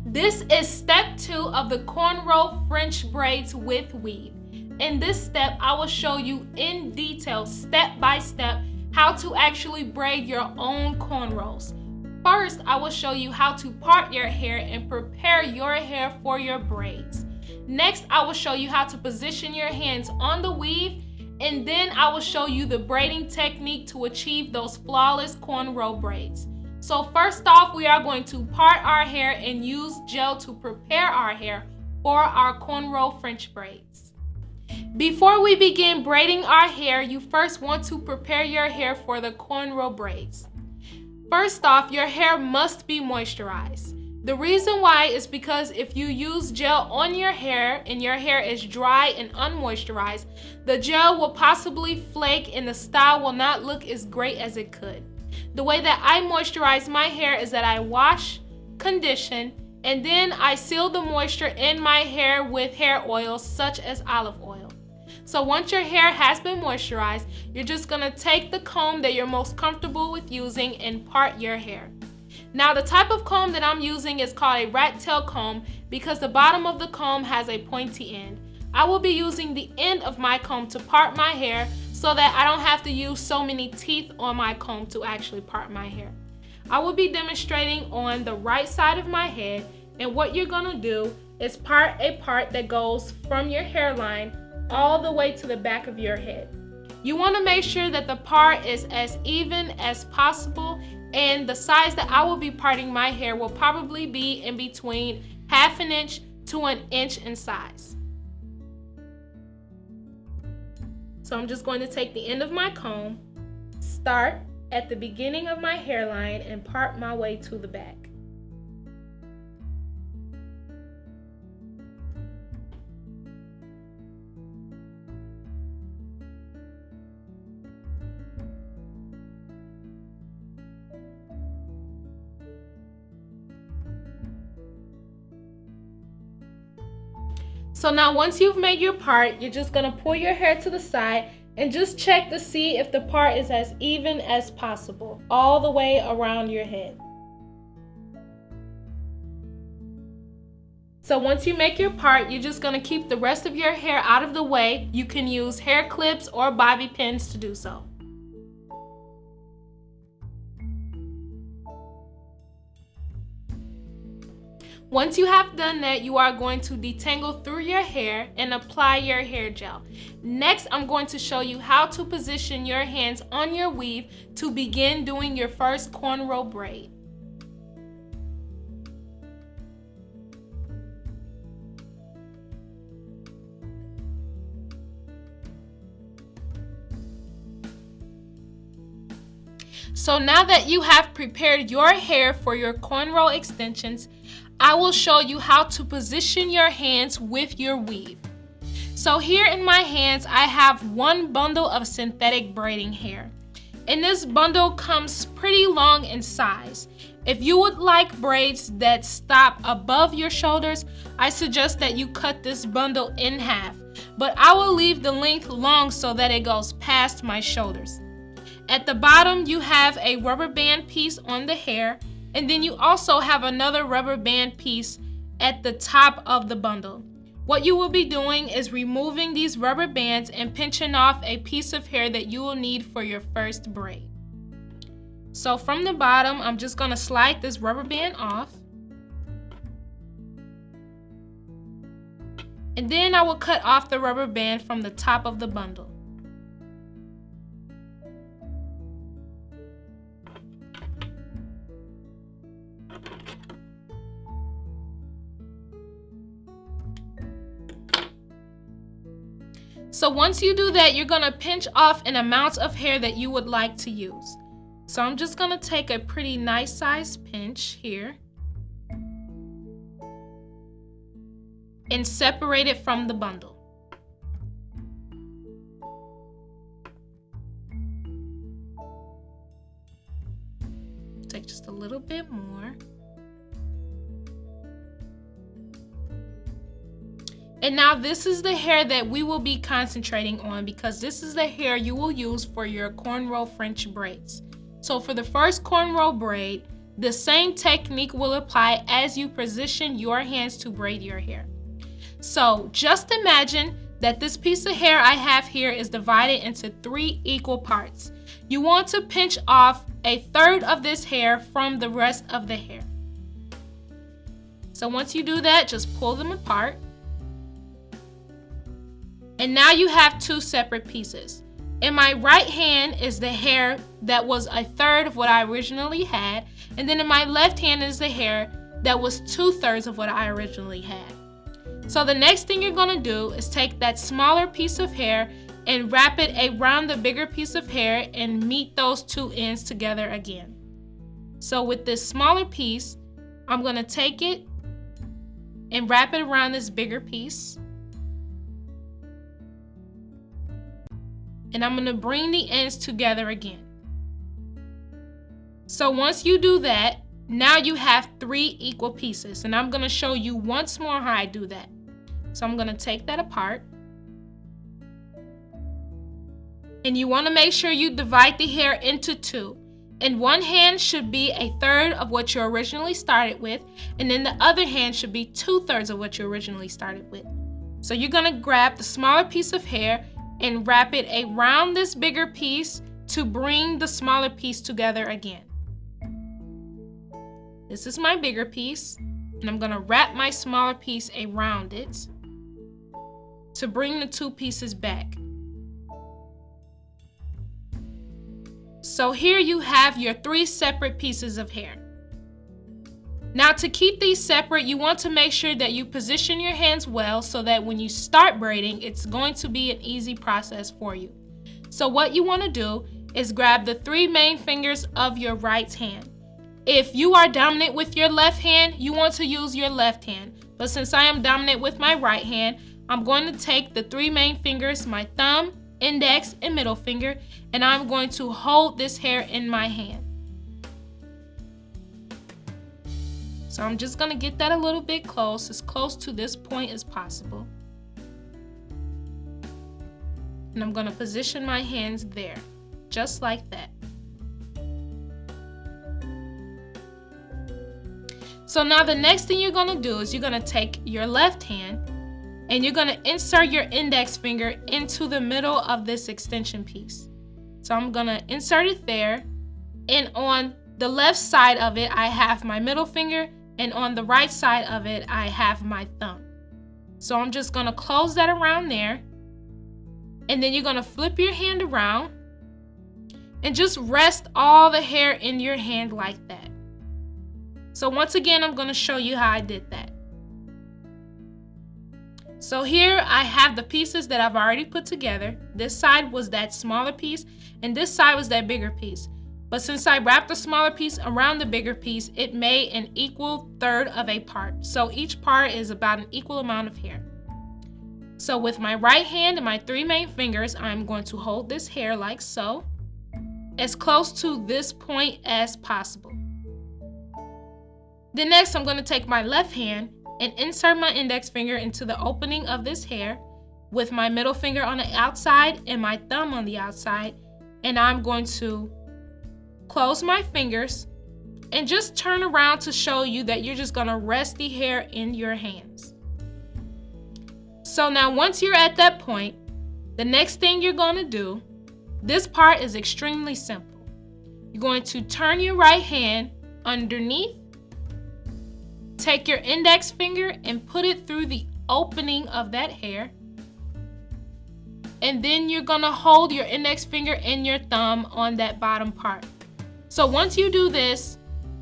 This is step 2 of the Cornrow French Braids with weave. In this step, I will show you in detail, step by step, how to actually braid your own cornrows. First, I will show you how to part your hair and prepare your hair for your braids. Next, I will show you how to position your hands on the weave, and then I will show you the braiding technique to achieve those flawless cornrow braids. So first off, we are going to part our hair and use gel to prepare our hair for our cornrow French braids. Before we begin braiding our hair, you first want to prepare your hair for the cornrow braids. First off, your hair must be moisturized. The reason why is because if you use gel on your hair and your hair is dry and unmoisturized, the gel will possibly flake and the style will not look as great as it could. The way that I moisturize my hair is that I wash, condition, and then I seal the moisture in my hair with hair oils such as olive oil. So once your hair has been moisturized, you're just gonna take the comb that you're most comfortable with using and part your hair. Now the type of comb that I'm using is called a rat tail comb because the bottom of the comb has a pointy end. I will be using the end of my comb to part my hair so that I don't have to use so many teeth on my comb to actually part my hair. I will be demonstrating on the right side of my head, and what you're gonna do is part a part that goes from your hairline all the way to the back of your head. You wanna make sure that the part is as even as possible, and the size that I will be parting my hair will probably be in between 1/2 inch to 1 inch in size. So I'm just going to take the end of my comb, start at the beginning of my hairline, and part my way to the back. So now once you've made your part, you're just gonna pull your hair to the side and just check to see if the part is as even as possible all the way around your head. So once you make your part, you're just gonna keep the rest of your hair out of the way. You can use hair clips or bobby pins to do so. Once you have done that, you are going to detangle through your hair and apply your hair gel. Next, I'm going to show you how to position your hands on your weave to begin doing your first cornrow braid. So now that you have prepared your hair for your cornrow extensions, I will show you how to position your hands with your weave. So here in my hands, I have one bundle of synthetic braiding hair. And this bundle comes pretty long in size. If you would like braids that stop above your shoulders, I suggest that you cut this bundle in half. But I will leave the length long so that it goes past my shoulders. At the bottom, you have a rubber band piece on the hair, and then you also have another rubber band piece at the top of the bundle. What you will be doing is removing these rubber bands and pinching off a piece of hair that you will need for your first braid. So from the bottom, I'm just gonna slide this rubber band off. And then I will cut off the rubber band from the top of the bundle. So once you do that, you're gonna pinch off an amount of hair that you would like to use. So I'm just gonna take a pretty nice size pinch here and separate it from the bundle. Take just a little bit more. And now this is the hair that we will be concentrating on because this is the hair you will use for your cornrow French braids. So for the first cornrow braid, The same technique will apply as you position your hands to braid your hair. So just imagine that this piece of hair I have here is divided into 3 equal parts. You want to pinch off 1/3 of this hair from the rest of the hair. So once you do that, just pull them apart. And now you have 2 separate pieces. In my right hand is the hair that was 1/3 of what I originally had, and then in my left hand is the hair that was 2/3 of what I originally had. So the next thing you're gonna do is take that smaller piece of hair and wrap it around the bigger piece of hair and meet those 2 ends together again. So with this smaller piece, I'm gonna take it and wrap it around this bigger piece. And I'm gonna bring the ends together again. So once you do that, now you have 3 equal pieces, and I'm gonna show you once more how I do that. So I'm gonna take that apart. And you wanna make sure you divide the hair into 2. And one hand should be 1/3 of what you originally started with, and then the other hand should be 2/3 of what you originally started with. So you're gonna grab the smaller piece of hair and wrap it around this bigger piece to bring the smaller piece together again. This is my bigger piece, and I'm gonna wrap my smaller piece around it to bring the 2 pieces back. So here you have your 3 separate pieces of hair. Now to keep these separate, you want to make sure that you position your hands well so that when you start braiding, it's going to be an easy process for you. So what you want to do is grab the 3 main fingers of your right hand. If you are dominant with your left hand, you want to use your left hand. But since I am dominant with my right hand, I'm going to take the 3 main fingers, my thumb, index, and middle finger, and I'm going to hold this hair in my hand. So I'm just gonna get that a little bit close, as close to this point as possible. And I'm gonna position my hands there, just like that. So now the next thing you're gonna do is you're gonna take your left hand and you're gonna insert your index finger into the middle of this extension piece. So I'm gonna insert it there, and on the left side of it, I have my middle finger, and on the right side of it, I have my thumb. So I'm just gonna close that around there, and then you're gonna flip your hand around and just rest all the hair in your hand like that. So once again, I'm gonna show you how I did that. So here I have the pieces that I've already put together. This side was that smaller piece, and this side was that bigger piece. But since I wrapped the smaller piece around the bigger piece, it made an equal 1/3 of a part. So each part is about an equal amount of hair. So with my right hand and my 3 main fingers, I'm going to hold this hair like so, as close to this point as possible. Then next, I'm going to take my left hand and insert my index finger into the opening of this hair with my middle finger on the outside and my thumb on the outside, and I'm going to close my fingers and just turn around to show you that you're just gonna rest the hair in your hands. So now once you're at that point, the next thing you're gonna do, this part is extremely simple. You're going to turn your right hand underneath, take your index finger and put it through the opening of that hair, and then you're gonna hold your index finger and your thumb on that bottom part. So once you do this,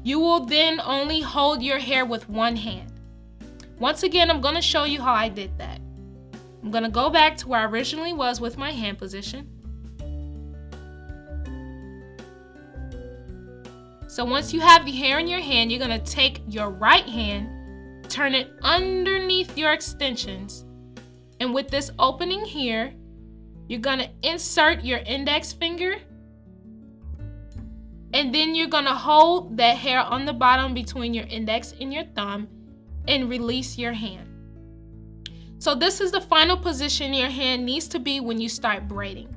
you will then only hold your hair with one hand. Once again, I'm gonna show you how I did that. I'm gonna go back to where I originally was with my hand position. So once you have the hair in your hand, you're gonna take your right hand, turn it underneath your extensions, and with this opening here, you're gonna insert your index finger, and then you're gonna hold that hair on the bottom between your index and your thumb and release your hand. So this is the final position your hand needs to be when you start braiding.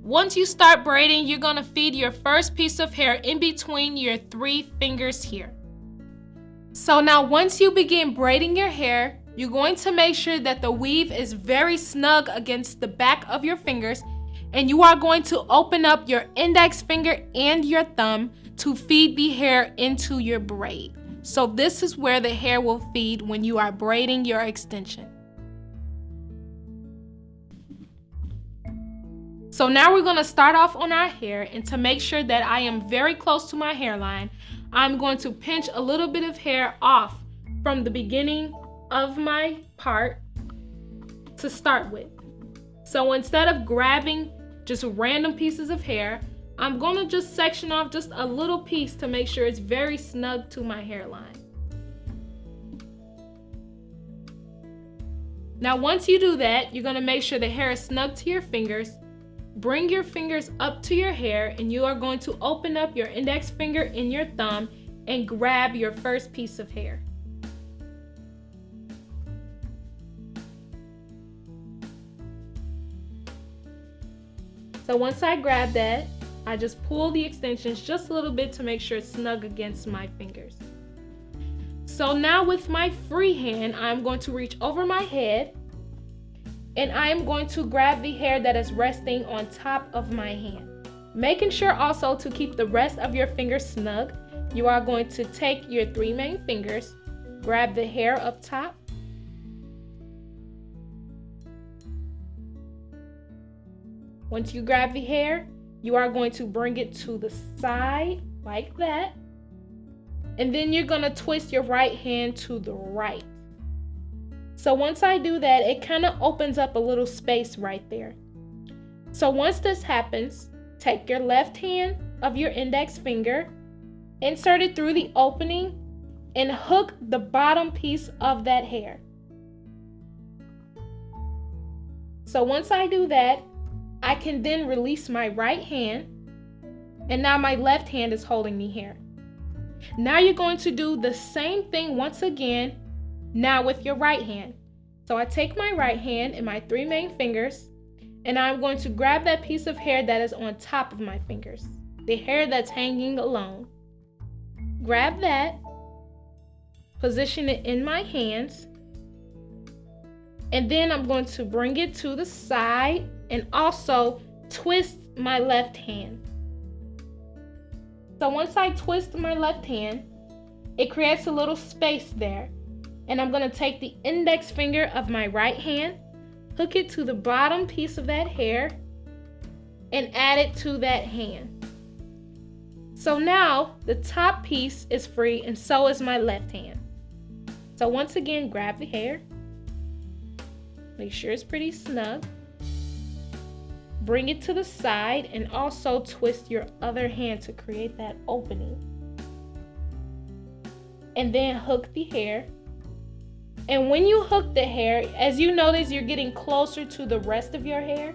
Once you start braiding, you're going to feed your first piece of hair in between your 3 fingers here. So now once you begin braiding your hair, you're going to make sure that the weave is very snug against the back of your fingers, and you are going to open up your index finger and your thumb to feed the hair into your braid. So this is where the hair will feed when you are braiding your extension. So now we're going to start off on our hair, and to make sure that I am very close to my hairline, I'm going to pinch a little bit of hair off from the beginning of my part to start with. So instead of grabbing just random pieces of hair, I'm going to just section off just a little piece to make sure it's very snug to my hairline. Now once you do that, you're going to make sure the hair is snug to your fingers. Bring your fingers up to your hair, and you are going to open up your index finger and your thumb and grab your first piece of hair. So once I grab that, I just pull the extensions just a little bit to make sure it's snug against my fingers. So now with my free hand, I'm going to reach over my head, and I'm going to grab the hair that is resting on top of my hand. Making sure also to keep the rest of your fingers snug, you are going to take your 3 main fingers, grab the hair up top, once you grab the hair, you are going to bring it to the side like that, and then you're going to twist your right hand to the right. So once I do that, it kind of opens up a little space right there. So once this happens, take your left hand of your index finger, insert it through the opening, and hook the bottom piece of that hair. So once I do that, I can then release my right hand, and now my left hand is holding the hair. Now you're going to do the same thing once again, now with your right hand. So I take my right hand and my 3 main fingers, and I'm going to grab that piece of hair that is on top of my fingers, the hair that's hanging alone. Grab that, position it in my hands, and then I'm going to bring it to the side and also twist my left hand. So once I twist my left hand, it creates a little space there. And I'm going to take the index finger of my right hand, hook it to the bottom piece of that hair, and add it to that hand. So now the top piece is free, and so is my left hand. So once again, grab the hair, make sure it's pretty snug, bring it to the side, and also twist your other hand to create that opening. And then hook the hair. And when you hook the hair, as you notice you're getting closer to the rest of your hair,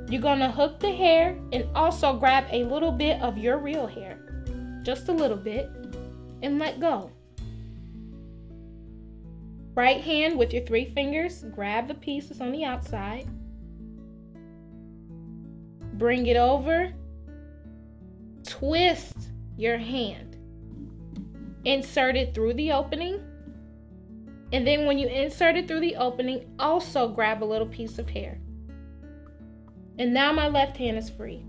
you're going to hook the hair and also grab a little bit of your real hair, just a little bit, and let go. Right hand with your 3 fingers, grab the pieces on the outside, bring it over, twist your hand, insert it through the opening, and then when you insert it through the opening, also grab a little piece of hair. And now my left hand is free.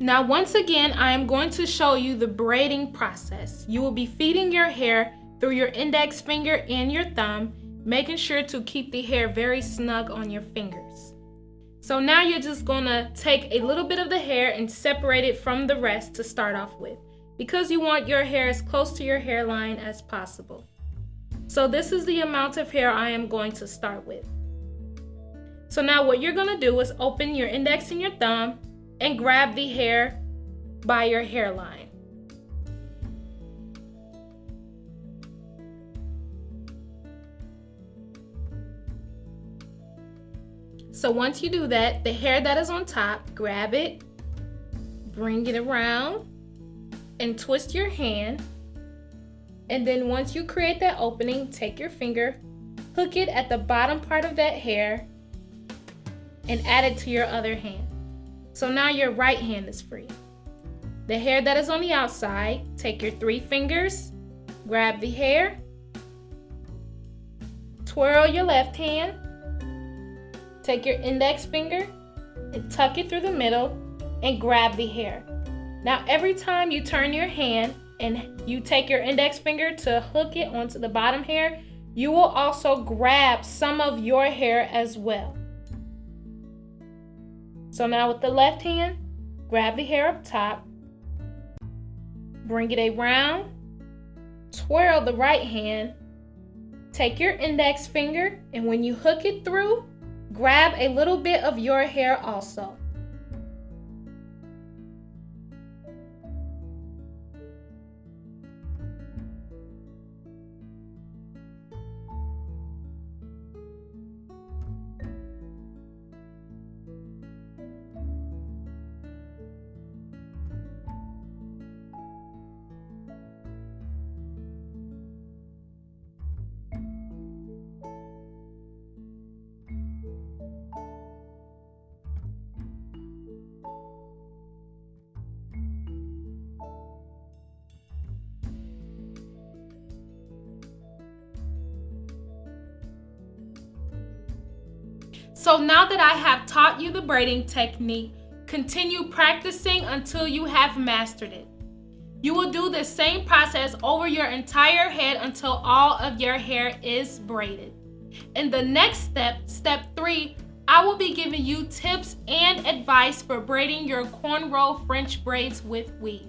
Now once again, I am going to show you the braiding process. You will be feeding your hair through your index finger and your thumb, making sure to keep the hair very snug on your fingers. So now you're just gonna take a little bit of the hair and separate it from the rest to start off with, because you want your hair as close to your hairline as possible. So this is the amount of hair I am going to start with. So now what you're gonna do is open your index and your thumb and grab the hair by your hairline. So once you do that, the hair that is on top, grab it, bring it around, and twist your hand. And then once you create that opening, take your finger, hook it at the bottom part of that hair, and add it to your other hand. So now your right hand is free. The hair that is on the outside, take your 3 fingers, grab the hair, twirl your left hand, take your index finger and tuck it through the middle and grab the hair. Now every time you turn your hand and you take your index finger to hook it onto the bottom hair, you will also grab some of your hair as well. So now with the left hand, grab the hair up top, bring it around, twirl the right hand, take your index finger, and when you hook it through, grab a little bit of your hair also. So now that I have taught you the braiding technique, continue practicing until you have mastered it. You will do the same process over your entire head until all of your hair is braided. In the next step, step 3, I will be giving you tips and advice for braiding your cornrow French braids with weave.